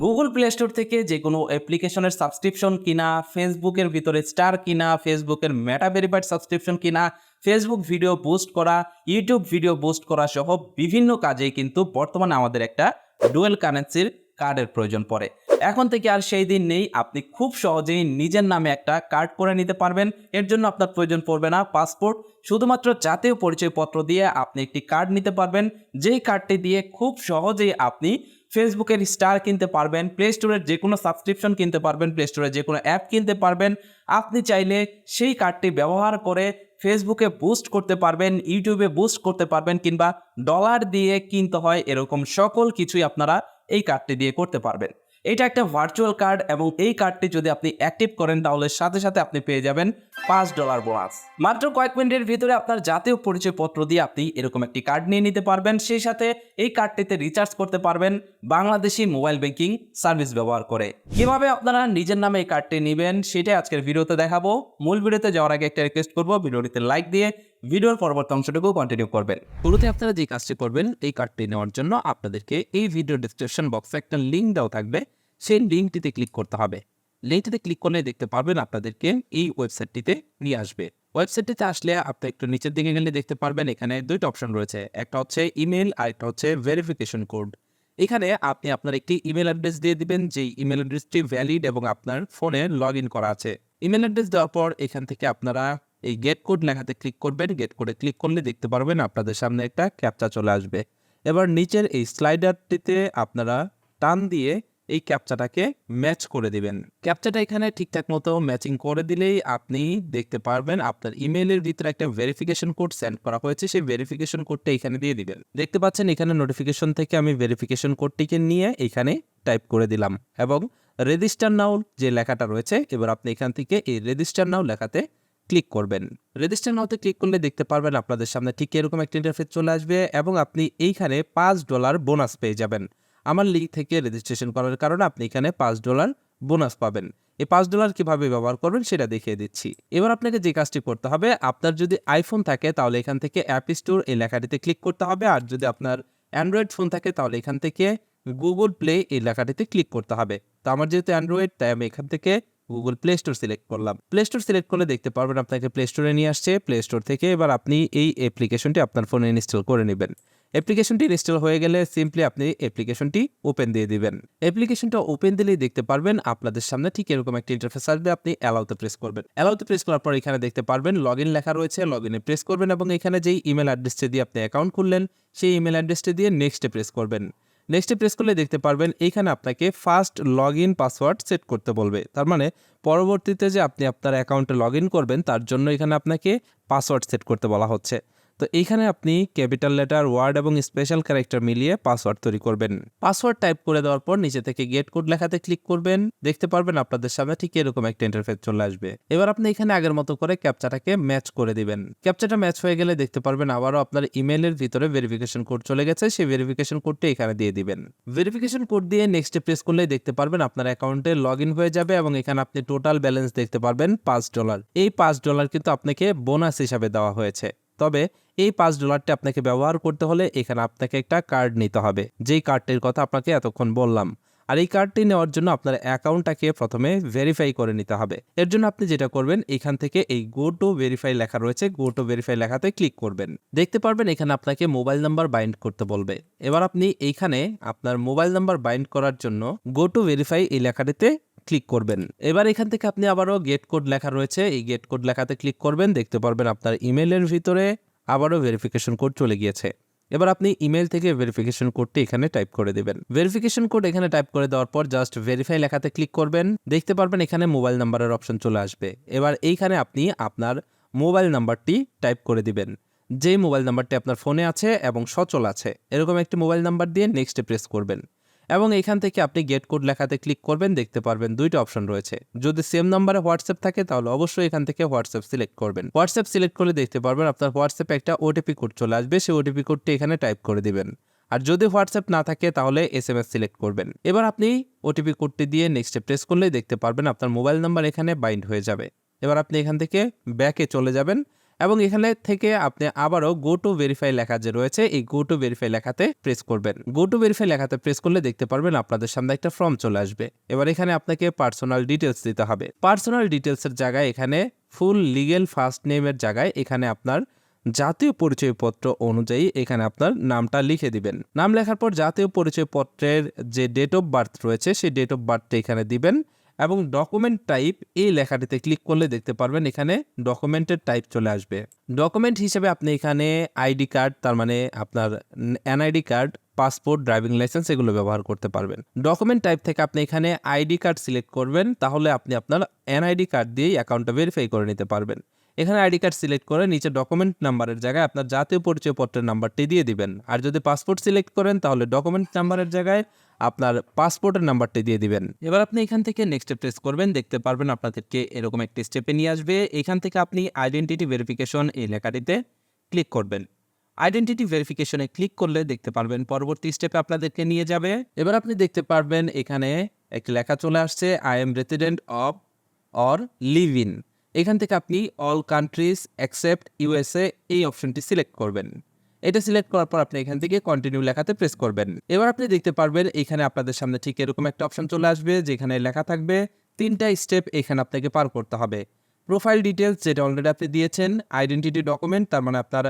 Google play store থেকে যে কোনো অ্যাপ্লিকেশনের সাবস্ক্রিপশন কিনা, ফেসবুকের ভিতরে স্টার কিনা, ফেসবুকের মেটা ভেরিফাইড সাবস্ক্রিপশন কিনা, ফেসবুক ভিডিও বুস্ট করা, ইউটিউব ভিডিও বুস্ট করা সহ বিভিন্ন কাজেই কিন্তু বর্তমানে আমাদের একটা ডুয়েল কারেন্সির কার্ডের প্রয়োজন পড়ে। এখন থেকে আর সেই দিন নেই, আপনি খুব সহজেই নিজের নামে একটা কার্ড করে নিতে পারবেন। এর জন্য আপনার প্রয়োজন পড়বে না পাসপোর্ট, শুধুমাত্র জাতীয় পরিচয়পত্র দিয়ে আপনি একটি কার্ড নিতে পারবেন। যেই কার্ডটি দিয়ে খুব সহজেই আপনি ফেসবুকের স্টার কিনতে পারবেন, প্লে স্টোরের যে কোনো সাবস্ক্রিপশন কিনতে পারবেন, প্লে স্টোরের যে কোনো অ্যাপ কিনতে পারবেন। আপনি চাইলে সেই কার্ডটি ব্যবহার করে ফেসবুকে বুস্ট করতে পারবেন, ইউটিউবে বুস্ট করতে পারবেন, কিংবা ডলার দিয়ে কিনতে হয় এরকম সকল কিছুই আপনারা এই কার্ডটি দিয়ে করতে পারবেন। এটা একটা ভার্চুয়াল কার্ড এবং এই কার্ডটি যদি আপনি অ্যাক্টিভ করেন তাহলে সাথে সাথে আপনি পেয়ে যাবেন $5 বোনাস। মাত্র কয়েক মিনিটের ভিতরে আপনার জাতীয় পরিচয়পত্র দিয়ে আপনি এরকম একটি কার্ড নিয়ে নিতে পারবেন। সেই সাথে এই কার্ডটিতে রিচার্জ করতে পারবেন বাংলাদেশি মোবাইল ব্যাংকিং সার্ভিস ব্যবহার করে। কিভাবে আপনারা নিজের নামে এই কার্ডটি নেবেন সেটাই আজকের ভিডিওতে দেখাবো। মূল ভিডিওতে যাওয়ার আগে একটা রিকোয়েস্ট করবো, ভিডিওটিতে লাইক দিয়ে ভিডিওর পরবর্তী অংশটুকু কন্টিনিউ করবেন। শুরুতে আপনারা যে কাজটি করবেন, এই কার্ডটি নেওয়ার জন্য আপনাদেরকে এই ভিডিও ডেসক্রিপশন বক্সে একটা লিঙ্ক দেওয়া থাকবে, সেই লিঙ্কটিতে ক্লিক করতে হবে। লিঙ্কটিতে ক্লিক করলে দেখতে পারবেন আপনাদেরকে এই ওয়েবসাইটটিতে নিয়ে আসবে। ওয়েবসাইটটিতে আসলে আপনি একটু নিচের দিকে গেলে দেখতে পারবেন এখানে দুইটা অপশন রয়েছে, একটা হচ্ছে ইমেল আর একটা হচ্ছে ভেরিফিকেশন কোড। এখানে আপনি আপনার একটি ইমেল অ্যাড্রেস দিয়ে দিবেন, যেই ইমেল অ্যাড্রেসটি ভ্যালিড এবং আপনার ফোনে লগ ইন করা আছে। ইমেল অ্যাড্রেস দেওয়ার পর এখান থেকে আপনারা এই গেট কোড লেখাতে ক্লিক করবেন। গেট কোডে ক্লিক করলে দেখতে পারবেন আপনাদের সামনে একটা ক্যাপচা চলে আসবে। এবার নিচের এই স্লাইডারটিতে আপনারা টান দিয়ে এই ক্যাপচাটাকে ম্যাচ করে দিবেন। ক্যাপচাটা এখানে ঠিকঠাক মতো ম্যাচিং করে দিলেই আপনি দেখতে পারবেন আপনার ইমেইলের ভিতরে একটা ভেরিফিকেশন কোড সেন্ড করা হয়েছে। সেই ভেরিফিকেশন কোডটা এখানে দিয়ে দিবেন। দেখতে পাচ্ছেন এখানে নোটিফিকেশন থেকে আমি ভেরিফিকেশন কোডটিকে নিয়ে এখানে টাইপ করে দিলাম এবং রেজিস্টার নাও যে লেখাটা রয়েছে, এবার আপনি এখান থেকে এই রেজিস্টার নাও লেখাতে ক্লিক করবেন। রেজিস্টার নাওতে ক্লিক করলে দেখতে পারবেন আপনাদের সামনে ঠিক এরকম একটা ইন্টারফেস চলে আসবে এবং আপনি এইখানে $5 বোনাস পেয়ে যাবেন। আমার লিঙ্ক থেকে রেজিস্ট্রেশন করার কারণে আপনি এখানে $5 বোনাস পাবেন। এই $5 কিভাবে ব্যবহার করবেন সেটা দেখিয়ে দিচ্ছি। এবার আপনাকে যে কাজটি করতে হবে, আপনার যদি আইফোন থাকে তাহলে এখান থেকে অ্যাপ স্টোর এই লেখাটিতে ক্লিক করতে হবে, আর যদি আপনার অ্যান্ড্রয়েড ফোন থাকে তাহলে এখান থেকে গুগল প্লে এই লেখাটিতে ক্লিক করতে হবে। তো আমার যেহেতু অ্যান্ড্রয়েড, তাই আমি এখান থেকে গুগল প্লে স্টোর সিলেক্ট করলাম। প্লে স্টোর সিলেক্ট করলে দেখতে পারবেন আপনাকে প্লে স্টোরে নিয়ে আসছে। প্লে স্টোর থেকে এবার আপনি এই অ্যাপ্লিকেশনটি আপনার ফোনে ইনস্টল করে নেবেন। অ্যাপ্লিকেশনটি ইনস্টল হয়ে গেলে সিম্পলি আপনি অ্যাপ্লিকেশনটি ওপেন দিয়ে দিবেন। অ্যাপ্লিকেশনটা ওপেন দিলেই দেখতে পারবেন আপনাদের সামনে ঠিক এরকম একটা ইন্টারফেস আসবে। আপনি অ্যালাউতে প্রেস করবেন। অ্যালাউতে প্রেস করার পর এখানে দেখতে পারবেন লগইন লেখা রয়েছে, লগইনে প্রেস করবেন এবং এখানে যেই ইমেল অ্যাড্রেসটি দিয়ে আপনি অ্যাকাউন্ট খুললেন সেই ইমেল অ্যাড্রেসটি দিয়ে নেক্সটে প্রেস করবেন। নেক্সটে প্রেস করলে দেখতে পারবেন এইখানে আপনাকে ফার্স্ট লগইন পাসওয়ার্ড সেট করতে বলবে। তার মানে পরবর্তীতে যে আপনি আপনার অ্যাকাউন্টে লগইন করবেন তার জন্য এখানে আপনাকে পাসওয়ার্ড সেট করতে বলা হচ্ছে। তো এইখানে আপনি ক্যাপিটাল লেটার, ওয়ার্ড এবং স্পেশাল ক্যারেক্টার মিলিয়ে পাসওয়ার্ড তৈরি করবেন। পাসওয়ার্ড টাইপ করে দেওয়ার পর নিচে থেকে গেট কোড লেখাতে ক্লিক করবেন। দেখতে পারবেন আপনাদের সামনে ঠিক এরকম একটা ইন্টারফেস চলে আসবে। এবার আপনি এখানে আগের মতো করে ক্যাপচাটাকে ম্যাচ করে দিবেন। ক্যাপচাটা ম্যাচ হয়ে গেলে দেখতে পারবেন আবারও আপনার ইমেইলের ভিতরে ভেরিফিকেশন কোড চলে গেছে। সেই ভেরিফিকেশন কোডটি এখানে দিয়ে দিবেন। ভেরিফিকেশন কোড দিয়ে নেক্সটে প্রেস করলে দেখতে পারবেন আপনার অ্যাকাউন্টে লগইন হয়ে যাবে এবং এখানে আপনি টোটাল ব্যালেন্স দেখতে পারবেন $5। এই $5 কিন্তু আপনাকে বোনাস হিসাবে দেওয়া হয়েছে। তবে এই $5টি আপনাকে ব্যবহার করতে হলে এখানে আপনাকে একটা কার্ড নিতে হবে, যেই কার্ডটির কথা আপনাকে এতক্ষণ বললাম। আর এই কার্ডটি নেওয়ার জন্য আপনার অ্যাকাউন্টটাকে প্রথমে ভেরিফাই করে নিতে হবে। এর জন্য আপনি যেটা করবেন, এখান থেকে এই গো টু ভেরিফাই লেখা রয়েছে, গো টু ভেরিফাই লেখাতে ক্লিক করবেন। দেখতে পারবেন এখানে আপনাকে মোবাইল নাম্বার বাইন্ড করতে বলবে। এবার আপনি এইখানে আপনার মোবাইল নাম্বার বাইন্ড করার জন্য গো টু ভেরিফাই এই লেখাটিতে ক্লিক করবেন। এবার এখান থেকে আপনি আবারও গেট কোড লেখা রয়েছে, এই গেট কোড লেখাতে ক্লিক করবেন। দেখতে পারবেন আপনার ইমেইলের ভিতরে আবারও ভেরিফিকেশন কোড চলে গিয়েছে। এবার আপনি ইমেল থেকে ভেরিফিকেশন কোডটি এখানে টাইপ করে দিবেন। ভেরিফিকেশন কোড এখানে টাইপ করে দেওয়ার পর জাস্ট ভেরিফাই লেখাতে ক্লিক করবেন। দেখতে পারবেন এখানে মোবাইল নাম্বারের অপশন চলে আসবে। এবার এইখানে আপনি আপনার মোবাইল নাম্বারটি টাইপ করে দিবেন, যেই মোবাইল নাম্বারটি আপনার ফোনে আছে এবং সচল আছে এরকম একটি মোবাইল নাম্বার দিয়ে নেক্সটে প্রেস করবেন এবং এখান থেকে আপনি গেট কোড লেখাতে ক্লিক করবেন। দেখতে পারবেন দুইটা অপশন রয়েছে। যদি সেম নাম্বারে হোয়াটসঅ্যাপ থাকে তাহলে অবশ্যই এখান থেকে হোয়াটসঅ্যাপ সিলেক্ট করবেন। হোয়াটসঅ্যাপ সিলেক্ট করলে দেখতে পারবেন আপনার হোয়াটসঅ্যাপে একটা ওটিপি কোড চলে আসবে, সেই ওটিপি কোডটি এখানে টাইপ করে দিবেন। আর যদি হোয়াটসঅ্যাপ না থাকে তাহলে SMS সিলেক্ট করবেন। এবার আপনি ওটিপি কোডটি দিয়ে নেক্সটে প্রেস করলেই দেখতে পারবেন আপনার মোবাইল নাম্বার এখানে বাইন্ড হয়ে যাবে। এবার আপনি এখান থেকে ব্যাকে চলে যাবেন এবং এখানে থেকে আপনি আবারও গো টু ভেরিফাই লেখা যে রয়েছে এই গো টু ভেরিফাই লেখাতে প্রেস করবেন। গো টু ভেরিফাই লেখাতে প্রেস করলে দেখতে পারবেন আপনাদের সামনে একটা ফর্ম চলে আসবে। এবার এখানে আপনাকে পার্সোনাল ডিটেলস দিতে হবে। পার্সোনাল ডিটেলসের জায়গায় এখানে ফুল লিগেল ফার্স্ট নেমের জায়গায় এখানে আপনার জাতীয় পরিচয়পত্র অনুযায়ী এখানে আপনার নামটা লিখে দিবেন। নাম লেখার পর জাতীয় পরিচয়পত্রের যে ডেট অফ বার্থ রয়েছে সেই ডেট অফ বার্থটা এখানে দিবেন এবং ডকুমেন্ট টাইপ এই লেখাটিতে ক্লিক করলে দেখতে পারবেন এখানে ডকুমেন্টের টাইপ চলে আসবে। ডকুমেন্ট হিসেবে আপনি এখানে আইডি কার্ড, তার মানে আপনার NID card, passport, driving licence এগুলো ব্যবহার করতে পারবেন। ডকুমেন্ট টাইপ থেকে আপনি এখানে আইডি কার্ড সিলেক্ট করবেন, তাহলে আপনি আপনার এনআইডি কার্ড দিয়েই অ্যাকাউন্টটা ভেরিফাই করে নিতে পারবেন। এখানে আইডি কার্ড সিলেক্ট করে নিচে ডকুমেন্ট নাম্বারের জায়গায় আপনার জাতীয় পরিচয়পত্রের নাম্বারটি দিয়ে দিবেন। আর যদি পাসপোর্ট সিলেক্ট করেন তাহলে ডকুমেন্ট নাম্বারের জায়গায় আপনার পাসপোর্টের নাম্বারটি দিয়ে দিবেন। এবার আপনি এখান থেকে নেক্সটে প্রেস করবেন, দেখতে পারবেন আপনাদেরকে এরকম একটি স্টেপে নিয়ে আসবে। এখান থেকে আপনি আইডেন্টিটি ভেরিফিকেশন এই লেখাটিতে ক্লিক করবেন। আইডেন্টিটি ভেরিফিকেশনে ক্লিক করলে দেখতে পারবেন পরবর্তী স্টেপে আপনাদেরকে নিয়ে যাবে। এবার আপনি দেখতে পারবেন এখানে একটি লেখা চলে আসছে, I am resident of or live in. এখান থেকে আপনি অল কান্ট্রিজ এক্সেপ্ট ইউএসএ এই অপশনটি সিলেক্ট করবেন। এটা সিলেক্ট করার পর আপনি এখান থেকে কন্টিনিউ লেখাতে প্রেস করবেন। এবার আপনি দেখতে পারবেন এখানে আপনাদের সামনে ঠিক এরকম একটা অপশন চলে আসবে যেখানে লেখা থাকবে 3টা স্টেপ এখানে আপনাকে পার করতে হবে। প্রোফাইল ডিটেলস যেটা অলরেডি আপনি দিয়েছেন, আইডেন্টিটি ডকুমেন্ট তার মানে আপনার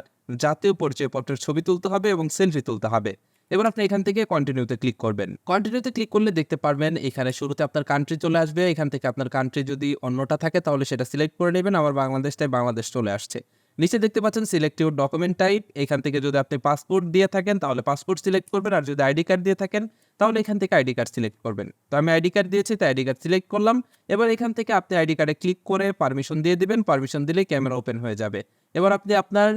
জাতীয় পরিচয়পত্রের ছবি তুলতে হবে এবং সেলফি তুলতে হবে। এবার আপনি এখান থেকে কন্টিনিউতে ক্লিক করবেন। কন্টিনিউতে ক্লিক করলে দেখতে পারবেন এখানে শুরুতে আপনার কান্ট্রি চলে আসবে। এখান থেকে আপনার কান্ট্রি যদি অন্যটা থাকে তাহলে সেটা সিলেক্ট করে নেবেন। আমার বাংলাদেশটাই বাংলাদেশ চলে আসছে। নিচে দেখতে পাচ্ছেন সিলেক্ট ইউর ডকুমেন্ট টাইপ। এখান থেকে যদি আপনি পাসপোর্ট দিয়ে থাকেন তাহলে পাসপোর্ট সিলেক্ট করবেন, আর যদি আইডি কার্ড দিয়ে থাকেন তাহলে এখান থেকে আইডি কার্ড সিলেক্ট করবেন। তো আমি আইডি কার্ড দিয়েছি তাই আইডি কার্ড সিলেক্ট করলাম। এবার এখান থেকে আপনি আইডি কার্ডে ক্লিক করে পারমিশন দিয়ে দিবেন। পারমিশন দিলেই ক্যামেরা ওপেন হয়ে যাবে। এবার আপনি আপনার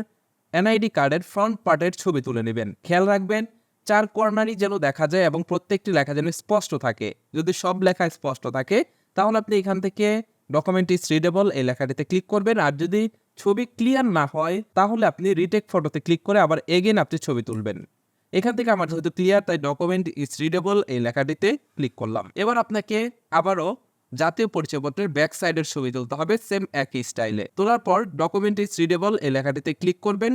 এনআইডি কার্ডের ফ্রন্ট পার্টের ছবি তুলে নেবেন। খেয়াল রাখবেন 4 কর্নারই যেন দেখা যায় এবং প্রত্যেকটি লেখা যেন স্পষ্ট থাকে। যদি সব লেখা স্পষ্ট থাকে তাহলে আপনি এখান থেকে ডকুমেন্ট ইজ রিডেবল এই লেখাটিতে ক্লিক করবেন। আর যদি ছবি ক্লিয়ার না হয় তাহলে আপনি রিটেক ফটোতে ক্লিক করে আবার এগেন আপনি ছবি তুলবেন। এখান থেকে আমার যেহেতু ক্লিয়ার তাই ডকুমেন্ট ইজ রিডেবল এই লেখাটিতে ক্লিক করলাম। এবার আপনাকে আবারও জাতীয় পরিচয়পত্রের ব্যাক সাইডের ছবি তুলতে হবে সেম একই স্টাইলে। তোলার পর ডকুমেন্ট ইজ রিডেবল এই লেখাটিতে ক্লিক করবেন।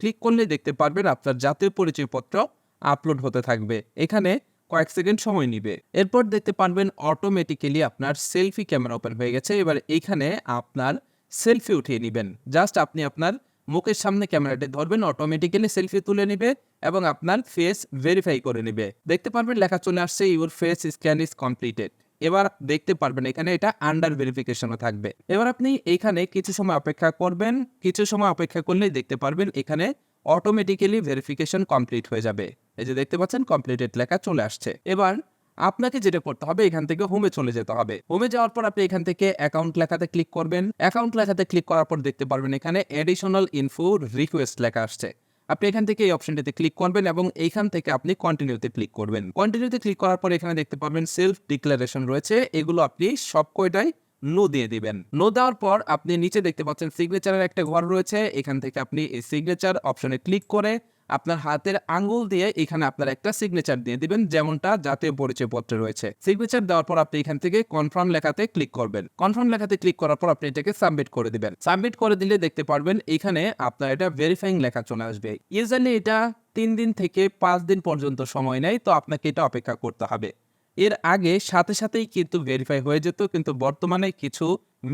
ক্লিক করলে দেখতে পারবেন আপনার জাতীয় পরিচয়পত্র আপলোড হতে থাকবে। এখানে কয়েক সেকেন্ড সময় নিবে। এরপর দেখতে পারবেন অটোমেটিক্যালি আপনার সেলফি ক্যামেরা ওপেন হয়ে গেছে। এবার এইখানে আপনার সেলফি উঠিয়ে নেবেন। জাস্ট আপনি আপনার মুখের সামনে ক্যামেরাটি ধরবেন, অটোমেটিক্যালি সেলফি তুলে নেবে এবং আপনার ফেস ভেরিফাই করে নেবে। দেখতে পারবেন লেখা চলে আসছে your face scan is completed. এবার দেখতে পারবেন এখানে এটা আন্ডার ভেরিফিকেশনও থাকবে। এবার আপনি এইখানে কিছু সময় অপেক্ষা করবেন। কিছু সময় অপেক্ষা করলেই দেখতে পারবেন এখানে অটোমেটিক্যালি ভেরিফিকেশন কমপ্লিট হয়ে যাবে। এই যে দেখতে পাচ্ছেন কমপ্লিটেড লেখা চলে আসছে। এবার আপনাকে যেটা করতে হবে এখান থেকে হোমে চলে যেতে হবে। হোমে যাওয়ার পর আপনি এখান থেকে অ্যাকাউন্ট লেখাতে ক্লিক করবেন। অ্যাকাউন্ট লেখাতে ক্লিক করার পর দেখতে পারবেন এখানে অ্যাডিশনাল ইনফো রিকোয়েস্ট লেখা আসছে। আপনি এখান থেকে এই অপশনটিতে ক্লিক করবেন এবং এইখান থেকে আপনি কন্টিনিউতে ক্লিক করবেন। কন্টিনিউতে ক্লিক করার পর এখানে দেখতে পারবেন সেলফ ডিক্লারেশন রয়েছে, এগুলো আপনি সব কয়টাই নো দিয়ে দিবেন। নো দেওয়ার পর আপনি নিচে দেখতে পাচ্ছেন সিগনেচারের একটা ঘর রয়েছে। এখান থেকে আপনি এই সিগনেচার অপশনে ক্লিক করে আপনার হাতের আঙ্গুল দিয়ে এখানে আপনার একটা সিগনেচার দিয়ে দিবেন, যেমনটা জাতীয় পরিচয়পত্রে রয়েছে। সিগনেচার দেওয়ার পর আপনি এখান থেকে কনফার্ম লেখাতে ক্লিক করবেন। কনফার্ম লেখাতে ক্লিক করার পর আপনি এটাকে সাবমিট করে দিবেন। সাবমিট করে দিলে দেখতে পারবেন এখানে আপনার এটা ভেরিফাইং লেখা চলে আসবে। ইউজুয়ালি এটা 3 দিন থেকে 5 দিন পর্যন্ত সময় নেয়, তো আপনাকে এটা অপেক্ষা করতে হবে। এর আগে সাথে সাথেই কিন্তু ভেরিফাই হয়ে যেত, কিন্তু বর্তমানে কিছু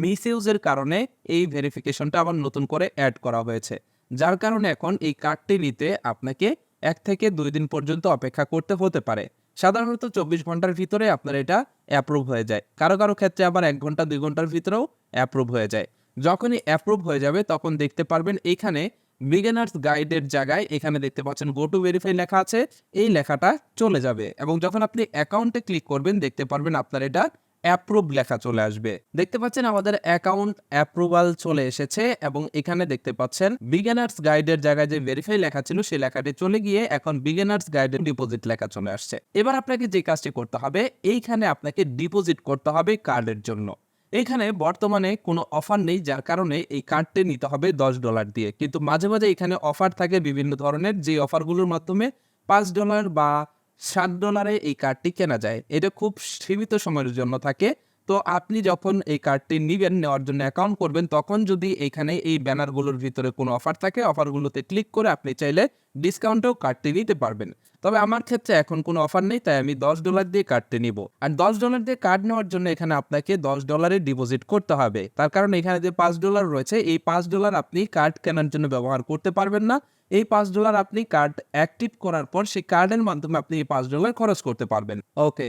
মিসইউজের কারণে এই ভেরিফিকেশনটা আবার নতুন করে অ্যাড করা হয়েছে, যার কারণে এখন এই কার্ডটি নিতে আপনাকে 1 থেকে 2 দিন পর্যন্ত অপেক্ষা করতে হতে পারে। সাধারণত 24 ঘন্টার ভিতরে আপনার এটা অ্যাপ্রুভ হয়ে যায়। কারো কারো ক্ষেত্রে আবার 1 ঘন্টা 2 ঘন্টার ভিতরেও অ্যাপ্রুভ হয়ে যায়। যখনই অ্যাপ্রুভ হয়ে যাবে তখন দেখতে পারবেন এইখানে বিগিনার্স গাইডের জায়গায় এখানে দেখতে পাচ্ছেন গো টু ভেরিফাই লেখা আছে, এই লেখাটা চলে যাবে এবং যখন আপনি অ্যাকাউন্টে ক্লিক করবেন দেখতে পারবেন আপনার এটা অ্যাপ্রুভ লেখা চলে আসবে। দেখতে পাচ্ছেন আমাদের অ্যাকাউন্ট অ্যাপ্রুভাল চলে এসেছে এবং এখানে দেখতে পাচ্ছেন বিগিনার্স গাইডের জায়গায় যে ভেরিফাই লেখা ছিল সেই লেখাটি চলে গিয়ে এখন বিগিনার্স গাইডের ডিপোজিট লেখা চলে আসছে। এবার আপনাকে যে কাজটি করতে হবে এইখানে আপনাকে ডিপোজিট করতে হবে কার্ডের জন্য। এখানে বর্তমানে কোনো অফার নেই, যার কারণে এই কার্ডটি নিতে হবে $10 দিয়ে, কিন্তু মাঝে মাঝে এখানে অফার থাকে বিভিন্ন ধরনের, যে অফারগুলোর মাধ্যমে $5 বা $7 এই কার্ডটি কেনা যায়। এটা খুব সীমিত সময়ের জন্য থাকে, তো আপনি যখন এই কার্ডটি নিবেন, নেওয়ার জন্য অ্যাকাউন্ট করবেন, তখন যদি এখানে এই ব্যানারগুলোর ভিতরে কোনো অফার থাকে, অফারগুলোতে ক্লিক করে আপনি চাইলে ডিসকাউন্টেও কার্ডটি নিতে পারবেন। তবে আমার ক্ষেত্রে এখন কোনো অফার নেই, তাই আমি $10 দিয়ে কার্ডটি নিব। আর $10 দিয়ে কার্ড নেওয়ার জন্য এখানে আপনাকে $10 ডিপোজিট করতে হবে। তার কারণ এখানে যে $5 রয়েছে, এই $5 আপনি কার্ড কেনার জন্য ব্যবহার করতে পারবেন না। এই $5 আপনি কার্ড অ্যাক্টিভ করার পর সেই কার্ডের মাধ্যমে আপনি এই $5 খরচ করতে পারবেন। ওকে,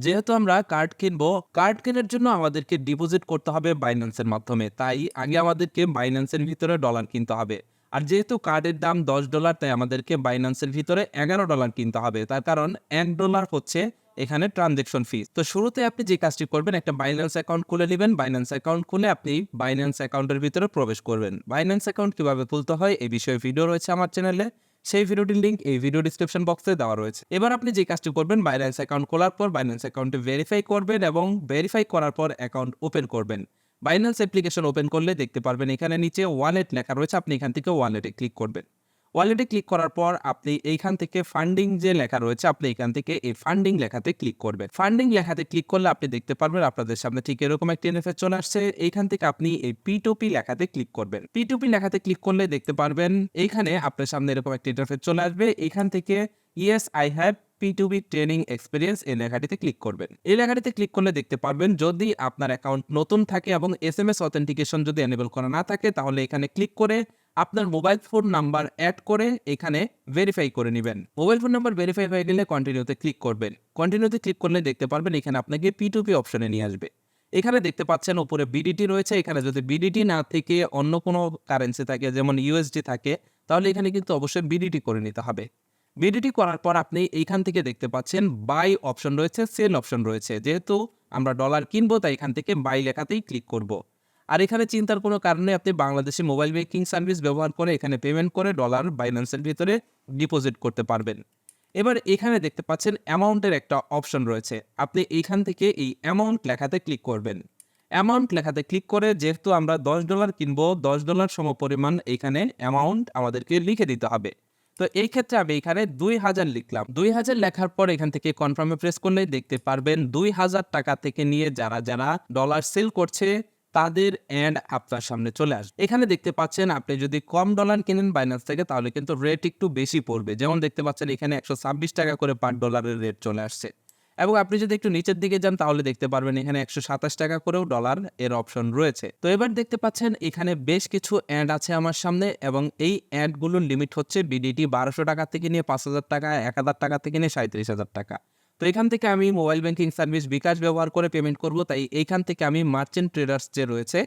যেহেতু আমরা কার্ড কিনবো, কার্ড কেনার জন্য আমাদেরকে ডিপোজিট করতে হবে বাইন্যান্সের মাধ্যমে, তাই আগে আমাদেরকে বাইন্যান্সের ভিতরে ডলার কিনতে হবে। আর যেহেতু কার্ডের দাম $10, তাই আমাদেরকে বাইন্যান্সের ভিতরে $11 কিনতে হবে। তার কারণ $1 হচ্ছে এখানে ট্রানজ্যাকশন ফিস। তো শুরুতে আপনি যে কাজটি করবেন, একটা বাইন্যান্স অ্যাকাউন্ট খুলে নেবেন। বাইন্যান্স অ্যাকাউন্ট খুলে আপনি বাইন্যান্স অ্যাকাউন্টের ভিতরে প্রবেশ করবেন। বাইন্যান্স অ্যাকাউন্ট কিভাবে খুলতে হয় এই বিষয়ে ভিডিও রয়েছে আমার চ্যানেলে, সেই ভিডিওটির লিঙ্ক এই ভিডিও ডিসক্রিপশন বক্সে দেওয়া রয়েছে। এবার আপনি যে কাজটি করবেন, বাইন্যান্স অ্যাকাউন্ট খোলার পর বাইন্যান্স অ্যাকাউন্টে ভেরিফাই করবেন এবং ভেরিফাই করার পর অ্যাকাউন্ট ওপেন করবেন। বাইন্যান্স অ্যাপ্লিকেশন ওপেন করলে দেখতে পারবেন এখানে নিচে ওয়ালেট লেখা রয়েছে, আপনি এখান থেকে ওয়ালেটে ক্লিক করবেন। ওয়ালেটে ক্লিক করার পর আপনি এইখান থেকে ফান্ডিং যে লেখা রয়েছে, আপনি এখান থেকে এই ফান্ডিং লেখাতে ক্লিক করবেন। ফান্ডিং লেখাতে ক্লিক করলে আপনি দেখতে পারবেন আপনাদের সামনে ঠিক এরকম একটা ইন্টারফেস চলে আসছে। এইখান থেকে আপনি এই P2P লেখাতে ক্লিক করবেন। P2P লেখাতে ক্লিক করলে দেখতে পারবেন এইখানে আপনার সামনে এরকম একটা ইন্টারফেস চলে আসবে। এইখান থেকে yes I have P2P training experience এই লেখাটিতে ক্লিক করবেন। এই লেখাটিতে ক্লিক করলে দেখতে পারবেন যদি আপনার অ্যাকাউন্ট নতুন থাকে এবং SMS অথেন্টিকেশন যদি এনেবল করা না থাকে, তাহলে এখানে ক্লিক করে আপনার মোবাইল ফোন নাম্বার অ্যাড করে এখানে ভেরিফাই করে নেবেন। মোবাইল ফোন নাম্বার ভেরিফাই হয়ে গেলে কন্টিনিউতে ক্লিক করবেন। কন্টিনিউতে ক্লিক করলে দেখতে পারবেন এখানে আপনাকে P2P অপশনে নিয়ে আসবে। এখানে দেখতে পাচ্ছেন উপরে বিডিটি রয়েছে। এখানে যদি বিডিটি না থেকে অন্য কোনো কারেন্সি থাকে, যেমন USD থাকে, তাহলে এখানে কিন্তু অবশ্যই বিডিটি করে নিতে হবে। বিডিটি করার পর আপনি এইখান থেকে দেখতে পাচ্ছেন বাই অপশন রয়েছে, সেল অপশন রয়েছে। যেহেতু আমরা ডলার কিনবো, তাই এখান থেকে বাই লেখাতেই ক্লিক করব। আর এখানে চিন্তার কোনো কারণে আপনি বাংলাদেশি মোবাইল ব্যাংকিং সার্ভিস ব্যবহার করে এখানে পেমেন্ট করে ডলার বাইন্যান্সের ভিতরে ডিপোজিট করতে পারবেন। এবার এখানে দেখতে পাচ্ছেন অ্যামাউন্টের একটা অপশন রয়েছে, আপনি এইখান থেকে এই অ্যামাউন্ট লেখাতে ক্লিক করবেন। অ্যামাউন্ট লেখাতে ক্লিক করে যেহেতু আমরা $10 কিনবো, $10 সমপরিমাণ এখানে অ্যামাউন্ট আমাদেরকে লিখে দিতে হবে। তো এই ক্ষেত্রে আমি এখানে 2000 লিখলাম। 2000 লেখার পর এখান থেকে কনফার্মে প্রেস করলেই দেখতে পারবেন 2000 টাকা থেকে নিয়ে যারা যারা ডলার সেল করছে তাদের অ্যাড আপনার সামনে চলে আসবে। এখানে দেখতে পাচ্ছেন আপনি যদি কম ডলার কিনেন বাইন্যান্স থেকে, তাহলে কিন্তু রেট একটু বেশি পড়বে। যেমন দেখতে পাচ্ছেন এখানে 126 টাকা করে পার ডলারের রেট চলে আসছে। এবং আপনি যদি একটু নিচের দিকে যান, তাহলে দেখতে পারবেন এখানে 127 টাকা করেও ডলার এর অপশন রয়েছে। তো এবার দেখতে পাচ্ছেন এখানে বেশ কিছু অ্যাড আছে আমার সামনে, এবং এই অ্যাডগুলোর লিমিট হচ্ছে বিডিটি 1200 টাকা থেকে নিয়ে 5000 টাকা, 1000 টাকা থেকে নিয়ে 37,000 টাকা। তো এখান থেকে আমি মোবাইল ব্যাংকিং সার্ভিস বিকাশ ব্যবহার করে পেমেন্ট করব, তাই এইখান থেকে আমি মার্চেন্ট ট্রেডার্স যে রয়েছে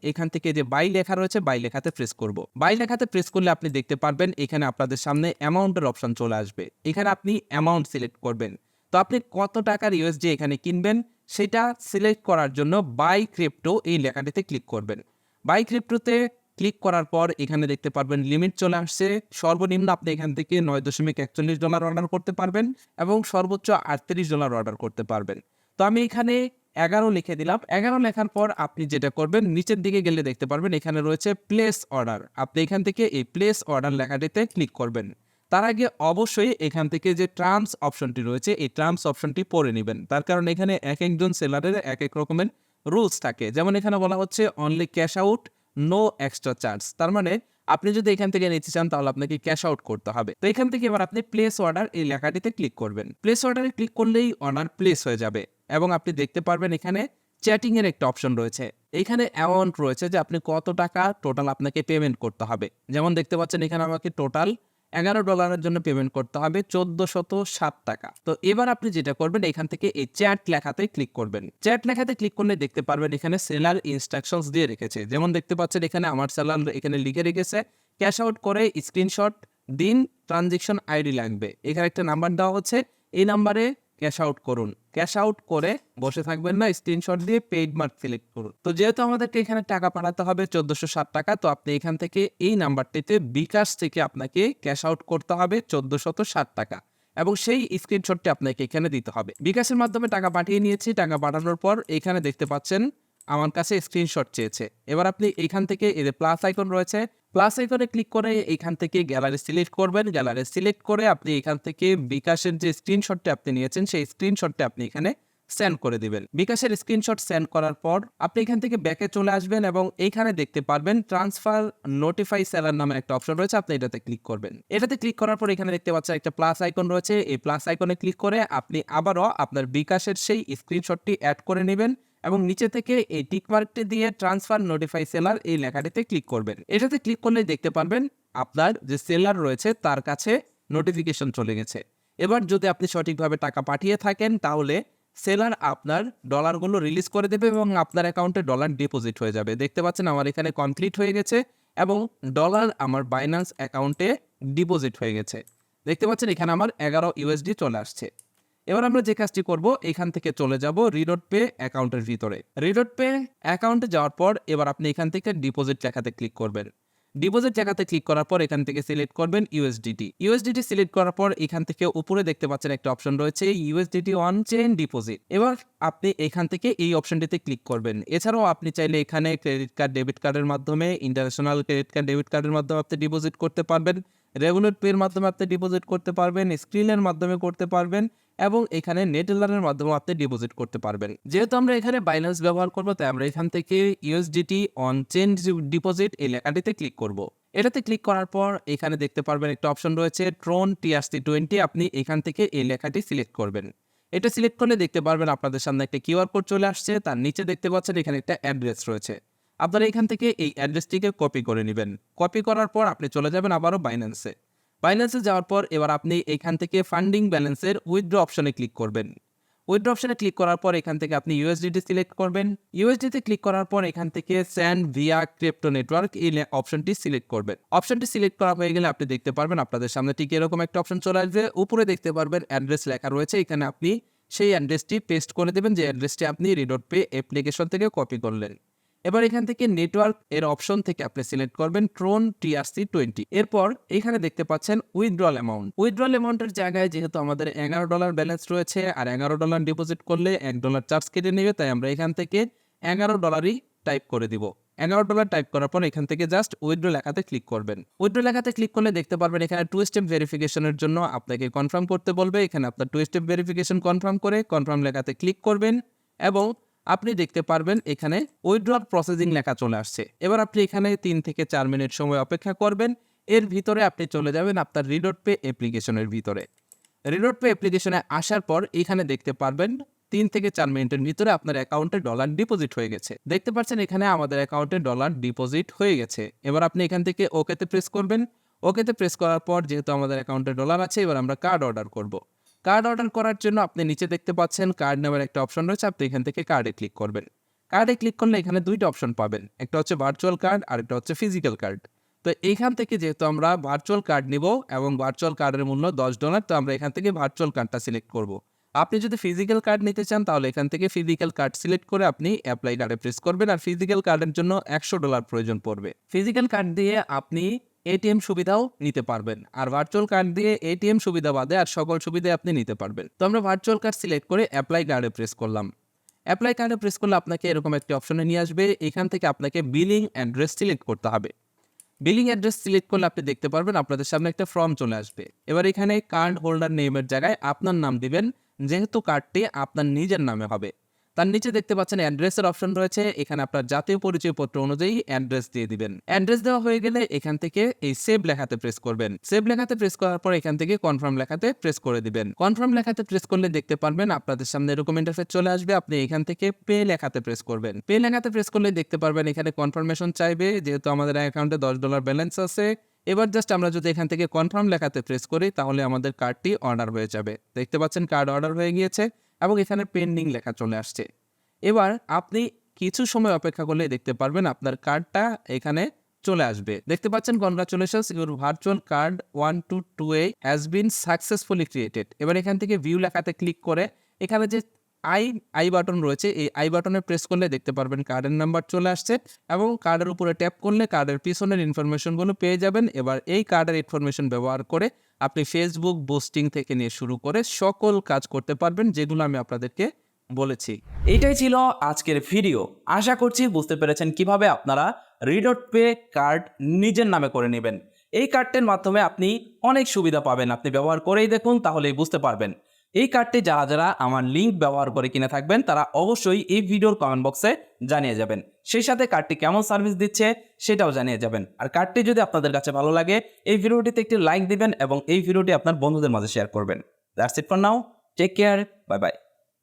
এখান থেকে যে বাই লেখা রয়েছে বাই লেখাতে প্রেস করব। বাই লেখাতে প্রেস করলে আপনি দেখতে পারবেন এখানে আপনাদের সামনে অ্যামাউন্টের অপশন চলে আসবে। এখানে আপনি অ্যামাউন্ট সিলেক্ট করবেন। তো আপনি কত টাকার USD এখানে কিনবেন সেটা সিলেক্ট করার জন্য বাই ক্রিপ্টো এই লেখাটিতে ক্লিক করবেন। বাই ক্রিপ্টোতে ক্লিক করার পর এখানে দেখতে পারবেন লিমিট চলে আসছে। সর্বনিম্ন আপনি এখান থেকে $9.41 অর্ডার করতে পারবেন এবং সর্বোচ্চ $38 অর্ডার করতে পারবেন। তো আমি এখানে 11 লিখে দিলাম। 11 লেখার পর আপনি যেটা করবেন, নিচের দিকে গেলে দেখতে পারবেন এখানে রয়েছে প্লেস অর্ডার। আপনি এখান থেকে এই প্লেস অর্ডার লেখাটিতে ক্লিক করবেন। তার আগে অবশ্যই এখান থেকে যে টার্মস অপশনটি রয়েছে এই টার্মস অপশনটি পড়ে নেবেন। তার কারণ এখানে এক একজন সেলারের এক এক রকমের রুলস থাকে। যেমন এখানে বলা হচ্ছে only cash out, no extra charge. তার মানে আপনি যদি এখান থেকে নিতে চান তাহলে আপনাকে ক্যাশ আউট করতে হবে। তো এখান থেকে এবার আপনি প্লেস অর্ডার এই লেখাটিতে ক্লিক করবেন। প্লেস অর্ডারে ক্লিক করলেই অর্ডার প্লেস হয়ে যাবে এবং আপনি দেখতে পারবেন এখানে চ্যাটিং এর একটা অপশন রয়েছে। এইখানে অ্যামাউন্ট রয়েছে যে আপনি কত টাকা টোটাল আপনাকে পেমেন্ট করতে হবে। যেমন দেখতে পাচ্ছেন এখানে আমাকে টোটাল $11 জন্য পেমেন্ট করতে হবে 1407 টাকা। তো এবার আপনি যেটা করবেন এখান থেকে এই চ্যাট লেখাতে ক্লিক করবেন। চ্যাট লেখাতে ক্লিক করলে দেখতে পারবেন এখানে সেলার ইনস্ট্রাকশনস দিয়ে রেখেছে। যেমন দেখতে পাচ্ছেন এখানে আমার সেলার এখানে লিখে রেখেছে ক্যাশ আউট করে স্ক্রিনশট দিন, ট্রানজেকশন আইডি লাগবে। এখানে একটা নাম্বার দেওয়া হচ্ছে, এই নাম্বারে ক্যাশ আউট করুন। ক্যাশ আউট করে বসে থাকবেন না, স্ক্রিনশট দিয়ে পেইড মার্ক সিলেক্ট করুন। তো যেহেতু আমাদেরকে এখানে টাকা পাঠাতে হবে 1407 টাকা, তো আপনি এখান থেকে এই নাম্বারটিতে বিকাশ থেকে আপনাকে ক্যাশ আউট করতে হবে 1407 টাকা এবং সেই স্ক্রিনশটটি আপনাকে এখানে দিতে হবে। বিকাশের মাধ্যমে টাকা পাঠিয়ে নিয়েছি। টাকা পাঠানোর পর এখানে দেখতে পাচ্ছেন আমার কাছে স্ক্রিনশট চেয়েছে। এবার আপনি এখান থেকে এই যে প্লাস আইকন রয়েছে, প্লাস আইকনে ক্লিক করে এখান থেকে গ্যালারি সিলেক্ট করবেন। গ্যালারি সিলেক্ট করে আপনি এখান থেকে বিকাশের যে স্ক্রিনশটটি আপনি নিয়েছেন সেই স্ক্রিনশটটি আপনি এখানে সেন্ড করে দিবেন। বিকাশের স্ক্রিনশট সেন্ড করার পর আপনি এখান থেকে ব্যাকে চলে আসবেন এবং এইখানে দেখতে পারবেন ট্রান্সফার নোটিফাই সেলার নামে একটা অপশন রয়েছে, আপনি এটাতে ক্লিক করবেন। এটাতে ক্লিক করার পর এখানে দেখতে পাচ্ছেন একটা প্লাস আইকন রয়েছে, এই প্লাস আইকনে ক্লিক করে আপনি আবারও আপনার বিকাশের সেই স্ক্রিনশটটি অ্যাড করে নেবেন এবং নিচে থেকে এই টিকমার্কটি দিয়ে ট্রান্সফার নোটিফাই সেলার এই লেখাটিতে ক্লিক করবেন। এটাতে ক্লিক করলে দেখতে পারবেন আপনার যে সেলার রয়েছে তার কাছে নোটিফিকেশন চলে গেছে। এবার যদি আপনি সঠিকভাবে টাকা পাঠিয়ে থাকেন তাহলে সেলার আপনার ডলারগুলো রিলিজ করে দেবে এবং আপনার অ্যাকাউন্টে ডলার ডিপোজিট হয়ে যাবে। দেখতে পাচ্ছেন আমার এখানে কমপ্লিট হয়ে গেছে এবং ডলার আমার বাইন্যান্স অ্যাকাউন্টে ডিপোজিট হয়ে গেছে। দেখতে পাচ্ছেন এখানে আমার 11 ইউএসডি চলে আসছে। এবার আমরা যে কাজটি করব, এখান থেকে চলে যাব RedotPay অ্যাকাউন্টের ভিতরে। RedotPay অ্যাকাউন্টে যাওয়ার পর এবার আপনি এখান থেকে ডিপোজিট লেখাতে ক্লিক করবেন। ডিপোজিট লেখাতে ক্লিক করার পর এখান থেকে সিলেক্ট করবেন ইউএসডিটি সিলেক্ট করার পর এখান থেকে উপরে দেখতে পাচ্ছেন একটা অপশন রয়েছে ইউএসডিটি অন চেইন ডিপোজিট। এবার আপনি এখান থেকে এই অপশনটিতে ক্লিক করবেন। এছাড়াও আপনি চাইলে এখানে ক্রেডিট কার্ড ডেবিট কার্ডের মাধ্যমে, ইন্টারন্যাশনাল ক্রেডিট কার্ড ডেবিট কার্ডের মাধ্যমে আপনি ডিপোজিট করতে পারবেন, রেগুলার পের মাধ্যমে আপনি ডিপোজিট করতে পারবেন, স্ক্রিনের মাধ্যমে করতে পারবেন এবং এখানে নেটলারের মাধ্যমে আপনি ডিপোজিট করতে পারবেন। যেহেতু আমরা এখানে বাইন্যান্স ব্যবহার করব তাই আমরা এখান থেকে ইউএসডিটি অন চেইন ডিপোজিট এই লেখাটিতে ক্লিক করব। এটাতে ক্লিক করার পর এখানে দেখতে পারবেন একটা অপশন রয়েছে ট্রন TRC20, আপনি এখান থেকে এই লেখাটি সিলেক্ট করবেন। এটা সিলেক্ট করলে দেখতে পারবেন আপনাদের সামনে একটা কিউআর কোড চলে আসছে, তার নিচে দেখতে পাচ্ছেন এখানে একটা অ্যাড্রেস রয়েছে। আপনারা এখান থেকে এই অ্যাড্রেসটিকে কপি করে নেবেন। কপি করার পর আপনি চলে যাবেন আবারও বাইন্যান্সে যাওয়ার পর এবার আপনি এখান থেকে ফান্ডিং ব্যালেন্সের উইথড্র অপশনে ক্লিক করবেন। উইথড্র অপশনে ক্লিক করার পর এখান থেকে আপনি ইউএসডিটি সিলেক্ট করবেন। ইউএসডিতে ক্লিক করার পর এখান থেকে সেন্ড ভিয়া ক্রিপ্টো নেটওয়ার্ক এই অপশনটি সিলেক্ট করবেন। অপশনটি সিলেক্ট করা হয়ে গেলে আপনি দেখতে পারবেন আপনাদের সামনে ঠিক এরকম একটা অপশন চলে আসবে। উপরে দেখতে পারবেন অ্যাড্রেস লেখা রয়েছে, এখানে আপনি সেই অ্যাড্রেসটি পেস্ট করে দেবেন যে অ্যাড্রেসটি আপনি RedotPay অ্যাপ্লিকেশন থেকে কপি করলেন। এবার এখান থেকে নেটওয়ার্ক এর অপশন থেকে আপনি সিলেক্ট করবেন ট্রন TRC20। এরপর এখানে দেখতে পাচ্ছেন উইথড্রল অ্যামাউন্টের জায়গায় যেহেতু আমাদের $11 ব্যালেন্স রয়েছে আর $11 ডিপোজিট করলে $1 চার্জ কেটে নেবে, তাই আমরা এখান থেকে $11ই টাইপ করে দিব। $11 টাইপ করার পর এখান থেকে জাস্ট উইথড্র লেখাতে ক্লিক করবেন। উইথড্র লেখাতে ক্লিক করলে দেখতে পারবেন এখানে 2 স্টেপ ভেরিফিকেশনের জন্য আপনাকে কনফার্ম করতে বলবে। এখানে আপনার 2 স্টেপ ভেরিফিকেশন কনফার্ম করে কনফার্ম লেখাতে ক্লিক করবেন এবং আপনি দেখতে পারবেন এখানে উইথড্রল প্রসেসিং লেখা চলে আসছে। এবার আপনি এখানে 3 থেকে 4 মিনিট সময় অপেক্ষা করবেন। এর ভিতরে আপনি চলে যাবেন আপনার RedotPay অ্যাপ্লিকেশনের ভিতরে। RedotPay অ্যাপ্লিকেশনে আসার পর এখানে দেখতে পারবেন 3 থেকে 4 মিনিটের ভিতরে আপনার অ্যাকাউন্টে ডলার ডিপোজিট হয়ে গেছে। দেখতে পাচ্ছেন এখানে আমাদের অ্যাকাউন্টে ডলার ডিপোজিট হয়ে গেছে। এবার আপনি এখান থেকে ওকেতে প্রেস করবেন। ওকেতে প্রেস করার পর যেহেতু আমাদের অ্যাকাউন্টে ডলার আছে, এবার আমরা কার্ড অর্ডার করব। কার্ড অর্ডার করার জন্য আপনি নিচে দেখতে পাচ্ছেন কার্ড নামের একটা অপশন রয়েছে, আপনি এখান থেকে কার্ডে ক্লিক করবেন। কার্ডে ক্লিক করলে এখানে 2টা অপশন পাবেন, একটা হচ্ছে ভার্চুয়াল কার্ড আর একটা হচ্ছে ফিজিক্যাল কার্ড। তো এইখান থেকে যেহেতু আমরা ভার্চুয়াল কার্ড নিব এবং ভার্চুয়াল কার্ডের মূল্য $10, তো আমরা এখান থেকে ভার্চুয়াল কার্ডটা সিলেক্ট করব। আপনি যদি ফিজিক্যাল কার্ড নিতে চান তাহলে এখান থেকে ফিজিক্যাল কার্ড সিলেক্ট করে আপনি অ্যাপ্লাই কার্ডে প্রেস করবেন আর ফিজিক্যাল কার্ডের জন্য $100 প্রয়োজন পড়বে। ফিজিক্যাল কার্ড দিয়ে আপনি এটিএম সুবিধাও নিতে পারবেন আর ভার্চুয়াল কার্ড দিয়ে এটিএম সুবিধা বাদে আর সকল সুবিধা আপনি নিতে পারবেন। তো আমরা ভার্চুয়াল কার্ড সিলেক্ট করে অ্যাপ্লাই কার্ডে প্রেস করলাম। অ্যাপ্লাই কার্ডে প্রেস করলে আপনাকে এরকম একটি অপশনে নিয়ে আসবে। এখান থেকে আপনাকে বিলিং অ্যাড্রেস সিলেক্ট করতে হবে। বিলিং অ্যাড্রেস সিলেক্ট করলে আপনি দেখতে পারবেন আপনাদের সামনে একটা ফর্ম চলে আসবে। এবার এখানে কার্ড হোল্ডার নেমের জায়গায় আপনার নাম দিবেন, যেহেতু কার্ডটি আপনার নিজের নামে হবে। তার নিচে দেখতে পাচ্ছেন অ্যাড্রেসের অপশন রয়েছে, এখানে আপনার জাতীয় পরিচয়পত্র অনুযায়ী অ্যাড্রেস দিয়ে দিবেন। অ্যাড্রেস দেওয়া হয়ে গেলে এখান থেকে এই সেভ লেখাতে প্রেস করবেন। সেভ লেখাতে প্রেস করার পর এখান থেকে কনফার্ম লেখাতে প্রেস করে দিবেন। কনফার্ম লেখাতে প্রেস করলে দেখতে পারবেন আপনাদের সামনে এরকম ইন্টারফেস চলে আসবে। আপনি এখান থেকে পে লেখাতে প্রেস করবেন। পে লেখাতে প্রেস করলে দেখতে পারবেন এখানে কনফার্মেশন চাইবে, যেহেতু আমাদের অ্যাকাউন্টে $10 ব্যালেন্স আছে। এবার জাস্ট আমরা যদি এখান থেকে কনফার্ম লেখাতে প্রেস করি তাহলে আমাদের কার্ডটি অর্ডার হয়ে যাবে। দেখতে পাচ্ছেন কার্ড অর্ডার হয়ে গিয়েছে এবং এখানে পেন্ডিং লেখা চলে আসছে। এবার আপনি কিছু সময় অপেক্ষা করলে দেখতে পারবেন আপনার কার্ডটা এখানে চলে আসবে। দেখতে পাচ্ছেন congratulations, your virtual card 122A has been successfully created. এবার এখান থেকে ভিউ লেখাতে ক্লিক করে এখানে যে আই বাটন রয়েছে, এই আই বাটনে প্রেস করলে দেখতে পারবেন কার্ডের নাম্বার চলে আসছে এবং কার্ডের উপরে ট্যাপ করলে কার্ডের পিছনের ইনফরমেশনগুলো পেয়ে যাবেন। এবার এই কার্ডের ইনফরমেশন ব্যবহার করে আপনি ফেসবুক বুস্টিং থেকে নিয়ে শুরু করে সকল কাজ করতে পারবেন, যেগুলো আমি আপনাদেরকে বলেছি। এইটাই ছিল আজকের ভিডিও। আশা করছি বুঝতে পেরেছেন কিভাবে আপনারা RedotPay কার্ড নিজের নামে করে নেবেন। এই কার্ডটির মাধ্যমে আপনি অনেক সুবিধা পাবেন, আপনি ব্যবহার করেই দেখুন তাহলেই বুঝতে পারবেন। এই কার্ডটি যারা যারা আমার লিঙ্ক ব্যবহার করে কিনে থাকবেন তারা অবশ্যই এই ভিডিওর কমেন্ট বক্সে জানিয়ে যাবেন। সেই সাথে কার্ডটি কেমন সার্ভিস দিচ্ছে সেটাও জানিয়ে যাবেন। আর কার্ডটি যদি আপনাদের কাছে ভালো লাগে এই ভিডিওটিতে একটি লাইক দিবেন এবং এই ভিডিওটি আপনার বন্ধুদের মাঝে শেয়ার করবেন। That's it for now, take care, bye by.